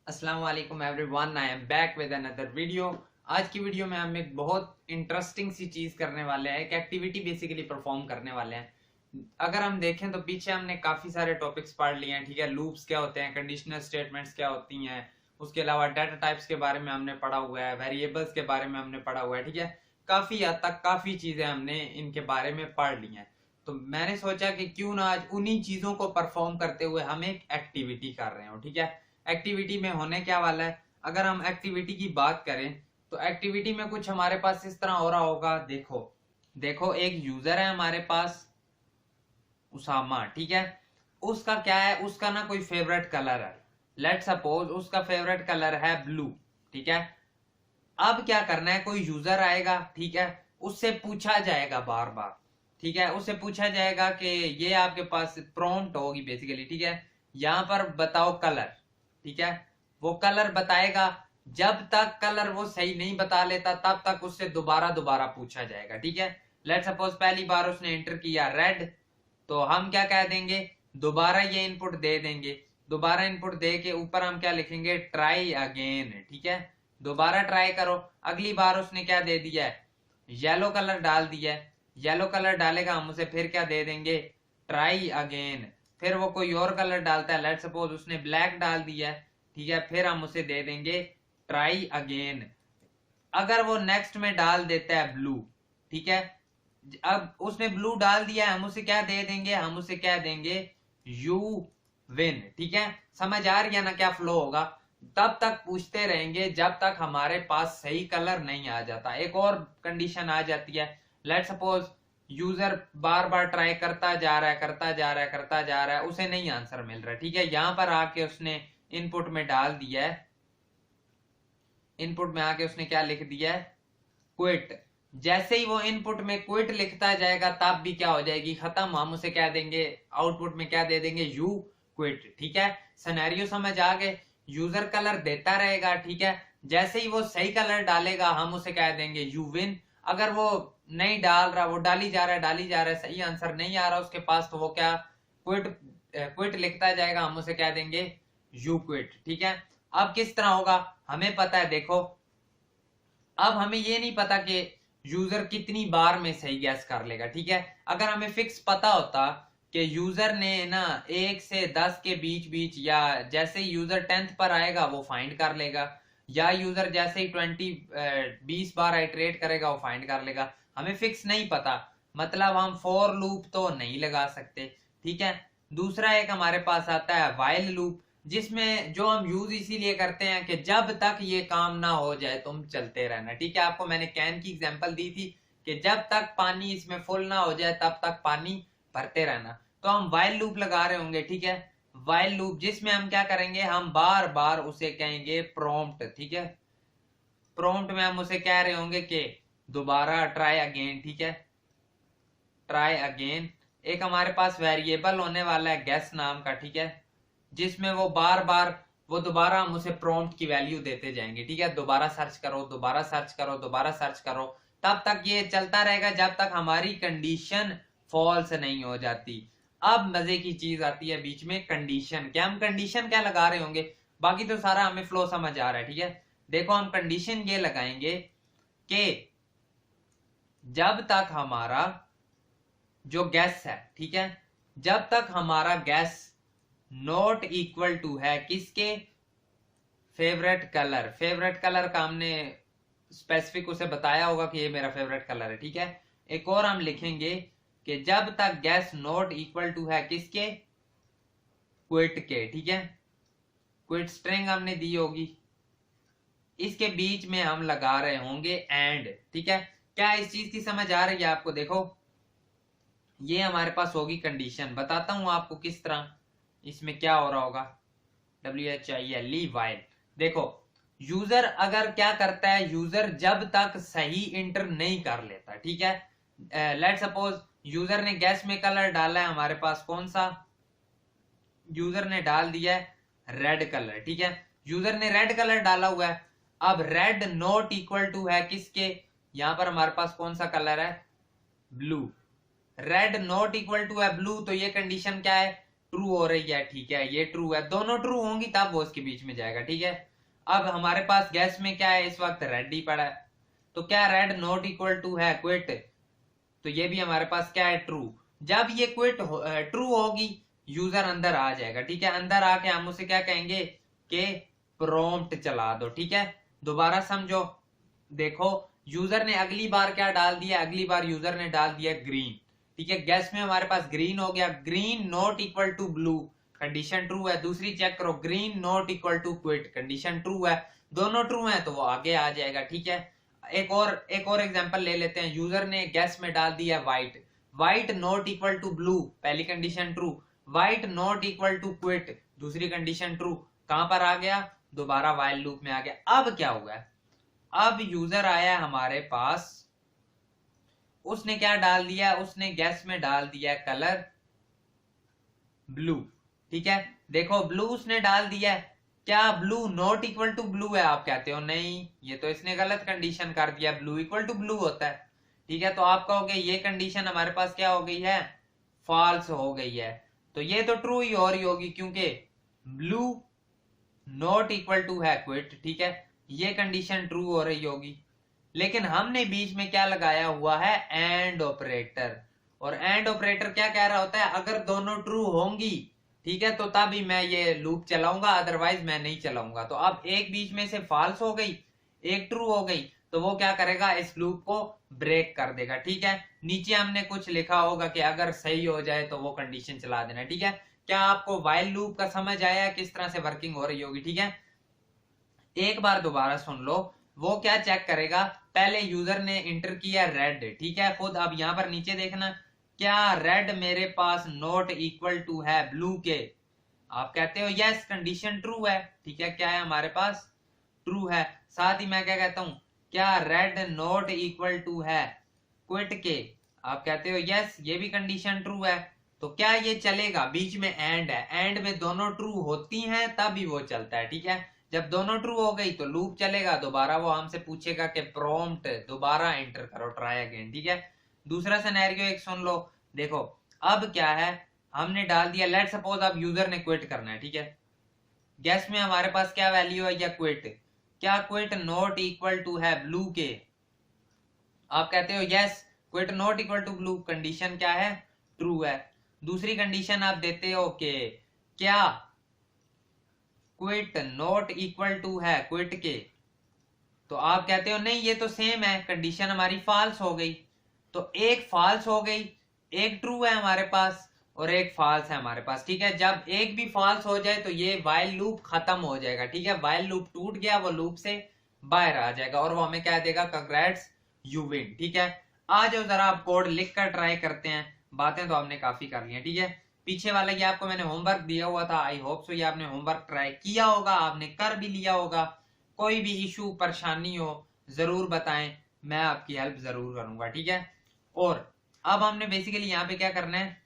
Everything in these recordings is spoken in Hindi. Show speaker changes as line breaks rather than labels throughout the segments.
अस्सलाम वालेकुम everyone, I am back with another video. आज की वीडियो में हम एक बहुत इंटरेस्टिंग सी चीज करने वाले हैं, एक एक्टिविटी बेसिकली परफॉर्म करने वाले हैं। अगर हम देखें तो पीछे हमने काफी सारे टॉपिक्स पढ़ लिए हैं, ठीक है। लूप्स क्या होते हैं, कंडीशनल स्टेटमेंट्स क्या होती हैं, उसके अलावा डाटा टाइप्स के बारे में हमने पढ़ा हुआ है, वेरिएबल्स के बारे में हमने पढ़ा हुआ है, ठीक है। काफी हद तक काफी चीजें हमने इनके बारे में पढ़ ली हैं। तो मैंने सोचा कि क्यों ना आज उन्हीं चीजों को परफॉर्म करते हुए हम एक एक्टिविटी कर रहे हो, ठीक है। एक्टिविटी में होने क्या वाला है, अगर हम एक्टिविटी की बात करें तो एक्टिविटी में कुछ हमारे पास इस तरह हो रहा होगा। देखो देखो एक यूजर है हमारे पास, उसामा, ठीक है। उसका क्या है, उसका ना कोई फेवरेट कलर है। लेट सपोज उसका फेवरेट कलर है ब्लू, ठीक है। अब क्या करना है, कोई यूजर आएगा, ठीक है। उससे पूछा जाएगा बार बार, ठीक है। उससे पूछा जाएगा कि ये आपके पास प्रॉम्प्ट होगी बेसिकली, ठीक है। यहां पर बताओ कलर, ठीक है। वो कलर बताएगा। जब तक कलर वो सही नहीं बता लेता तब तक उससे दोबारा दोबारा पूछा जाएगा, ठीक है। लेट सपोज पहली बार उसने एंटर किया रेड, तो हम क्या कह देंगे, दोबारा ये इनपुट दे देंगे। दोबारा इनपुट दे के ऊपर हम क्या लिखेंगे, ट्राई अगेन, ठीक है। दोबारा ट्राई करो। अगली बार उसने क्या दे दिया है, येलो कलर डाल दिया है। येलो कलर डालेगा, हम उसे फिर क्या दे देंगे, ट्राई अगेन। फिर वो कोई और कलर डालता है, लेट सपोज उसने ब्लैक डाल दिया है, ठीक है। फिर हम उसे दे देंगे ट्राई अगेन। अगर वो नेक्स्ट में डाल देता है ब्लू, ठीक है। अब उसने ब्लू डाल दिया है, हम उसे क्या दे देंगे, हम उसे क्या देंगे, यू विन, ठीक है। समझ आ रही है ना क्या फ्लो होगा। तब तक पूछते रहेंगे जब तक हमारे पास सही कलर नहीं आ जाता। एक और कंडीशन आ जाती है, लेट सपोज यूजर बार बार ट्राई करता जा रहा है, करता जा रहा है, करता जा रहा है, उसे नहीं आंसर मिल रहा, ठीक है। यहां पर आके उसने इनपुट में डाल दिया है, इनपुट में आके उसने क्या लिख दिया है, क्विट। जैसे ही वो इनपुट में क्विट लिखता जाएगा तब भी क्या हो जाएगी, खत्म। हम उसे क्या देंगे, आउटपुट में क्या दे देंगे, यू क्विट, ठीक है। सिनेरियो समझ आ गए। यूजर कलर देता रहेगा, ठीक है। जैसे ही वो सही कलर डालेगा हम उसे क्या देंगे, यू विन। अगर वो नहीं डाल रहा, वो डाली जा रहा है, डाली जा रहा है, सही आंसर नहीं आ रहा उसके पास, तो वो क्या, क्विट, क्विट लिखता जाएगा, हम उसे क्या देंगे, यू क्विट, ठीक है। अब किस तरह होगा हमें पता है। देखो अब हमें ये नहीं पता कि यूजर कितनी बार में सही गैस कर लेगा, ठीक है। अगर हमें फिक्स पता होता कि यूजर ने ना 1 से 10 के बीच बीच, या जैसे ही यूजर 10th पर आएगा वो फाइंड कर लेगा, या यूजर जैसे ही 20 बार आइटरेट करेगा वो फाइंड कर लेगा। हमें फिक्स नहीं पता, मतलब हम फॉर लूप तो नहीं लगा सकते, ठीक है। दूसरा एक हमारे पास आता है वाइल लूप, जिसमें जो हम यूज इसीलिए करते हैं कि जब तक ये काम ना हो जाए तुम चलते रहना, ठीक है। आपको मैंने कैन की एग्जांपल दी थी कि जब तक पानी इसमें फुल ना हो जाए तब तक पानी भरते रहना। तो हम वाइल लूप लगा रहे होंगे, ठीक है। वाइल लूप जिसमें हम क्या करेंगे, हम बार बार उसे कहेंगे प्रॉम्प्ट, ठीक है। प्रॉम्प्ट में हम उसे कह रहे होंगे कि दोबारा ट्राई अगेन, ठीक है, ट्राई अगेन। एक हमारे पास वेरिएबल होने वाला है गेस नाम का, ठीक है, जिसमें वो बार बार, वो दोबारा हम उसे प्रॉम्प्ट की वैल्यू देते जाएंगे, ठीक है। दोबारा सर्च करो, दोबारा सर्च करो, दोबारा सर्च करो। तब तक ये चलता रहेगा जब तक हमारी कंडीशन फॉल्स नहीं हो जाती। अब मजे की चीज आती है बीच में, कंडीशन। क्या हम कंडीशन क्या लगा रहे होंगे, बाकी तो सारा हमें फ्लो समझ आ रहा है, ठीक है। देखो हम कंडीशन ये लगाएंगे कि जब तक हमारा जो गैस है, ठीक है, जब तक हमारा गैस नॉट इक्वल टू है किसके, फेवरेट कलर। फेवरेट कलर का हमने स्पेसिफिक उसे बताया होगा कि ये मेरा फेवरेट कलर है, ठीक है। एक और हम लिखेंगे कि जब तक गैस नॉट इक्वल टू है किसके, क्विट के, ठीक है। क्विट स्ट्रिंग हमने दी होगी, इसके बीच में हम लगा रहे होंगे एंड, ठीक है। क्या इस चीज की समझ आ रही है आपको। देखो ये हमारे पास होगी कंडीशन, बताता हूं आपको किस तरह इसमें क्या हो रहा होगा। WHILE while. देखो यूजर अगर क्या करता है, यूजर जब तक सही इंटर नहीं कर लेता, ठीक है। लेट सपोज यूजर ने गैस में कलर डाला है हमारे पास, कौन सा, यूजर ने डाल दिया है रेड कलर, ठीक है। यूजर ने रेड कलर डाला हुआ है। अब रेड नॉट इक्वल टू है किसके, यहां पर हमारे पास कौन सा कलर है, blue. Red not equal to है ब्लू, तो ये कंडीशन क्या है ट्रू हो रही है, ठीक है, ये ट्रू है, दोनों ट्रू होंगी तब वो उसके बीच में जाएगा, ठीक है। अब हमारे पास गैस में क्या है, इस वक्त रेड ही पड़ा है, तो क्या रेड नॉट इक्वल टू है क्विट, तो ये भी हमारे पास क्या है, ट्रू। जब ये क्विट ट्रू होगी यूजर अंदर आ जाएगा, ठीक है, अंदर आके हम उसे क्या कहेंगे कि प्रॉम्प्ट चला दो, ठीक है। दोबारा समझो, देखो यूजर ने अगली बार क्या डाल दिया, अगली बार यूजर ने डाल दिया ग्रीन, ठीक है, गैस में हमारे पास ग्रीन हो गया, green not equal to blue, condition true है। दूसरी चेक करो, green not equal to quit, condition true है, दोनों ट्रू है तो वो आगे आ जाएगा, ठीक है। एक और एग्जांपल ले लेते हैं, यूजर ने गैस में डाल दिया white, white not equal to blue, पहली condition true, white not equal to quit, दूसरी कंडीशन ट्रू, कहां पर आ गया, दोबारा व्हाइल लूप में आ गया। अब क्या हुआ है, अब यूजर आया हमारे पास, उसने क्या डाल दिया, उसने गैस में डाल दिया कलर ब्लू, ठीक है, देखो ब्लू उसने डाल दिया, क्या blue not equal to blue है, आप कहते हो नहीं, ये तो इसने गलत कंडीशन कर दिया, ब्लू इक्वल टू ब्लू होता है, ठीक है, तो आप कहोगे ये कंडीशन हमारे पास क्या हो गई है, फॉल्स हो गई है, तो ये तो ट्रू ही हो रही होगी क्योंकि ब्लू नॉट इक्वल टू है क्विट, ठीक है, ये कंडीशन ट्रू हो रही होगी। लेकिन हमने बीच में क्या लगाया हुआ है, एंड ऑपरेटर, और एंड ऑपरेटर क्या कह रहा होता है, अगर दोनों ट्रू होंगी, ठीक है, तो तभी मैं ये लूप चलाऊंगा, अदरवाइज मैं नहीं चलाऊंगा। तो अब एक बीच में से फॉल्स हो गई, एक ट्रू हो गई, तो वो क्या करेगा, इस लूप को ब्रेक कर देगा, ठीक है। नीचे हमने कुछ लिखा होगा कि अगर सही हो जाए तो वो कंडीशन चला देना, ठीक है। क्या आपको व्हाइल लूप का समझ आया किस तरह से वर्किंग हो रही होगी, ठीक है। एक बार दोबारा सुन लो, वो क्या चेक करेगा, पहले यूजर ने इंटर किया रेड, ठीक है, खुद अब यहां पर नीचे देखना, क्या रेड मेरे पास नॉट इक्वल टू है ब्लू के, आप कहते हो यस, कंडीशन ट्रू है, ठीक है, क्या है हमारे पास, ट्रू है। साथ ही मैं क्या कहता हूं, क्या रेड नॉट इक्वल टू है क्विट के, आप कहते हो यस, ये भी कंडीशन ट्रू है। तो क्या ये चलेगा, बीच में एंड है, एंड में दोनों ट्रू होती हैं तभी वो चलता है, ठीक है। जब दोनों ट्रू हो गई तो लूप चलेगा, दोबारा वो हमसे पूछेगा कि प्रॉम्प्ट दोबारा एंटर करो, ट्राई अगेन, ठीक है। दूसरा सिनेरियो एक सुन लो, देखो अब क्या है, हमने डाल दिया, लेट सपोज अब यूजर ने क्विट करना है, ठीक है, गैस में हमारे पास क्या वैल्यू है, या क्विट, क्या क्विट नॉट इक्वल टू है ब्लू के, आप कहते हो yes, quit not equal to blue, condition क्या है, ट्रू है। दूसरी कंडीशन आप देते हो कि क्या क्विट नॉट इक्वल टू है क्विट के, तो आप कहते हो नहीं ये तो सेम है, कंडीशन हमारी फॉल्स हो गई। तो एक फॉल्स हो गई, एक ट्रू है हमारे पास और एक फॉल्स है हमारे पास, ठीक है। जब एक भी फॉल्स हो जाए तो ये व्हाइल लूप खत्म हो जाएगा, ठीक है, व्हाइल लूप टूट गया, वो लूप से बाहर आ जाएगा और वो हमें क्या देगा, कंग्रेट्स यू विन, ठीक है। आ जाओ जरा आप कोड लिख कर ट्राई करते हैं, बातें तो हमने काफी कर ली हैं, ठीक है। पीछे वाला ये आपको मैंने होमवर्क दिया हुआ था, आई होप सो ये आपने होमवर्क ट्राई किया होगा, आपने कर भी लिया होगा। कोई भी इशू परेशानी हो जरूर बताएं, मैं आपकी हेल्प जरूर करूंगा, ठीक है। और अब हमने बेसिकली यहाँ पे क्या करना है,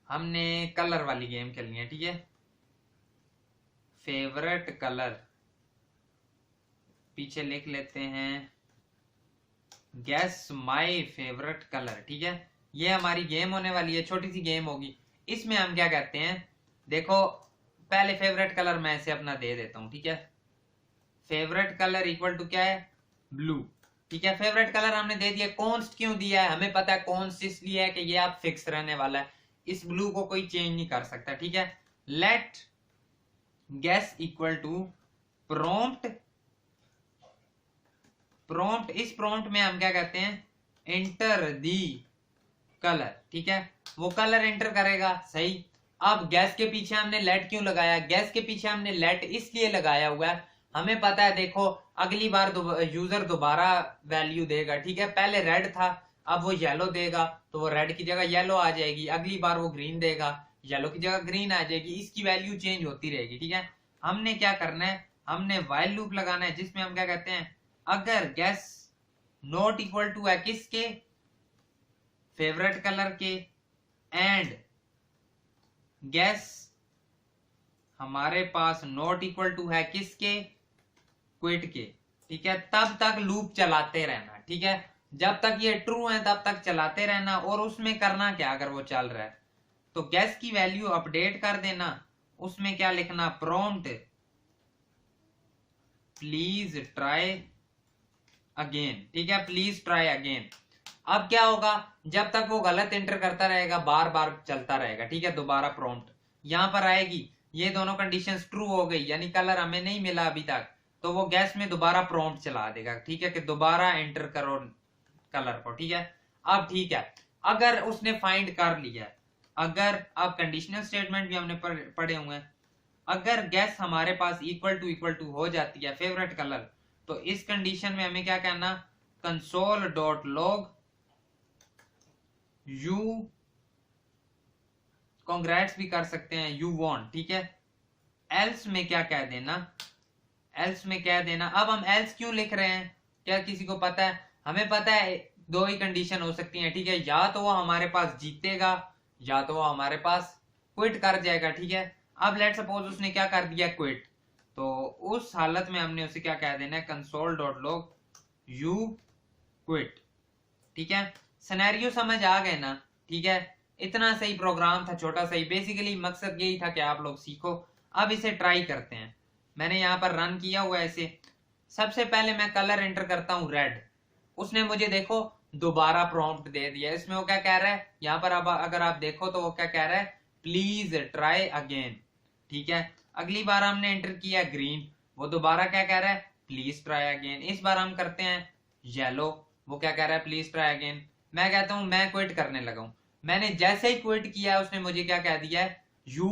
हमने कलर वाली गेम खेलनी है, ठीक है, फेवरेट कलर, पीछे लिख लेते हैं गेस माय फेवरेट कलर, ठीक है। ये हमारी गेम होने वाली है, छोटी सी गेम होगी। इसमें हम क्या कहते हैं, देखो पहले फेवरेट कलर मैं इसे अपना दे देता हूं, ठीक है, फेवरेट कलर इक्वल टू क्या है, ब्लू, ठीक है। फेवरेट कलर हमने दे दिया, कॉन्स्ट क्यों दिया है, हमें पता है कॉन्स्ट इसलिए है कि ये आप फिक्स रहने वाला है, इस ब्लू को कोई चेंज नहीं कर सकता, ठीक है। Let guess equal to prompt, prompt, इस प्रॉम्प्ट में हम क्या कहते हैं, एंटर दी कलर, ठीक है, वो कलर एंटर करेगा, सही। अब गैस के पीछे हमने लेट क्यों लगाया, गैस के पीछे हमने लेट इसलिए लगाया हुआ है, हमें पता है देखो अगली बार यूजर दोबारा वैल्यू देगा, ठीक है, पहले रेड था अब वो येलो देगा तो वो रेड की जगह येलो आ जाएगी, अगली बार वो ग्रीन देगा येलो की जगह ग्रीन आ जाएगी, इसकी वैल्यू चेंज होती रहेगी, ठीक है। हमने क्या करना है, हमने व्हाइल लूप लगाना है जिसमें हम क्या कहते हैं, अगर गैस नॉट इक्वल टू है किसके, फेवरेट कलर के, एंड गैस हमारे पास नॉट इक्वल टू है किसके, क्विट के, ठीक है, तब तक लूप चलाते रहना, ठीक है, जब तक ये ट्रू है तब तक चलाते रहना। और उसमें करना क्या, अगर वो चल रहा है तो गैस की वैल्यू अपडेट कर देना, उसमें क्या लिखना, प्रॉम्प्ट प्लीज ट्राई अगेन, ठीक है, प्लीज ट्राई अगेन। अब क्या होगा, जब तक वो गलत एंटर करता रहेगा बार बार चलता रहेगा, ठीक है, दोबारा प्रॉम्प्ट यहां पर आएगी, ये दोनों कंडीशंस ट्रू हो गई, यानी कलर हमें नहीं मिला अभी तक, तो वो गैस में दोबारा प्रॉम्प्ट चला देगा, ठीक है, कि दोबारा एंटर करो कलर को, ठीक है। अब ठीक है, अगर उसने फाइंड कर लिया, अगर अब कंडीशनल स्टेटमेंट भी हमने पढ़े हुए हैं, अगर गैस हमारे पास इक्वल टू हो जाती है फेवरेट कलर, तो इस कंडीशन में हमें क्या कहना, console dot log you, congrats भी कर सकते हैं, यू वॉन्ट, ठीक है। एल्स में क्या कह देना, एल्स में कह देना, अब हम एल्स क्यों लिख रहे हैं, क्या किसी को पता है? हमें पता है दो ही कंडीशन हो सकती है, ठीक है, या तो वो हमारे पास जीतेगा या तो वो हमारे पास क्विट कर जाएगा, ठीक है। अब लेट सपोज उसने क्या कर दिया, क्विट, तो उस हालत में हमने उसे क्या कह देना है, console dot log you quit, ठीक है। सिनेरियो समझ आ गए ना, ठीक है, इतना सही प्रोग्राम था, छोटा सही, बेसिकली मकसद यही था कि आप लोग सीखो। अब इसे ट्राई करते हैं, मैंने यहाँ पर रन किया हुआ है इसे। सबसे पहले मैं कलर एंटर करता हूँ रेड, उसने मुझे देखो दोबारा प्रॉम्प्ट दे दिया, इसमें वो क्या कह रहा है यहाँ पर, अब अगर आप देखो तो वो क्या कह रहा है, प्लीज ट्राई अगेन, ठीक है। अगली बार हमने एंटर किया ग्रीन, वो दोबारा क्या कह रहा है, प्लीज ट्राई अगेन। इस बार हम करते हैं येलो, वो क्या कह रहा है, प्लीज ट्राई अगेन। मैं कहता हूं मैं क्विट करने लगा हूं, मैंने जैसे ही क्विट किया उसने मुझे क्या कह दिया है, यू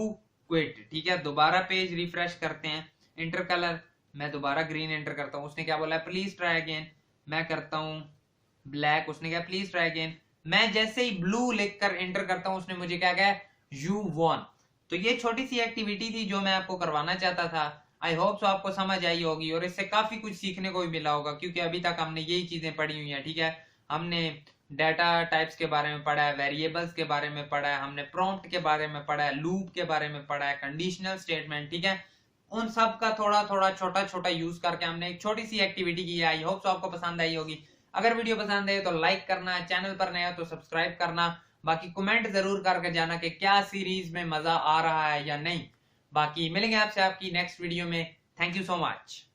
क्विट, ठीक है। दोबारा पेज रिफ्रेश करते हैं, इंटर कलर, मैं दोबारा ग्रीन एंटर करता हूं, उसने क्या बोला है, प्लीज ट्राई अगेन। मैं करता हूं ब्लैक, उसने क्या, प्लीज ट्राई अगेन। मैं जैसे ही ब्लू लिखकर एंटर करता हूं, उसने मुझे क्या कहा, यू वॉन। तो ये छोटी सी एक्टिविटी थी जो मैं आपको करवाना चाहता था। आई होप सो आपको समझ आई होगी और इससे काफी कुछ सीखने को भी मिला होगा, क्योंकि अभी तक हमने यही चीजें पढ़ी हुई हैं, ठीक है। हमने डाटा टाइप्स के बारे में पढ़ा है, वेरिएबल्स के बारे में पढ़ा है, हमने प्रॉम्प्ट के बारे में पढ़ा है, लूप के बारे में पढ़ा है, कंडीशनल स्टेटमेंट, ठीक है। उन सब का थोड़ा थोड़ा छोटा छोटा यूज करके हमने एक छोटी सी एक्टिविटी की है। आई होप सो आपको पसंद आई होगी। अगर वीडियो पसंद है तो लाइक करना, चैनल पर नया तो सब्सक्राइब करना, बाकी कमेंट जरूर करके जाना कि क्या सीरीज में मजा आ रहा है या नहीं। बाकी मिलेंगे आपसे आपकी नेक्स्ट वीडियो में। Thank you so much.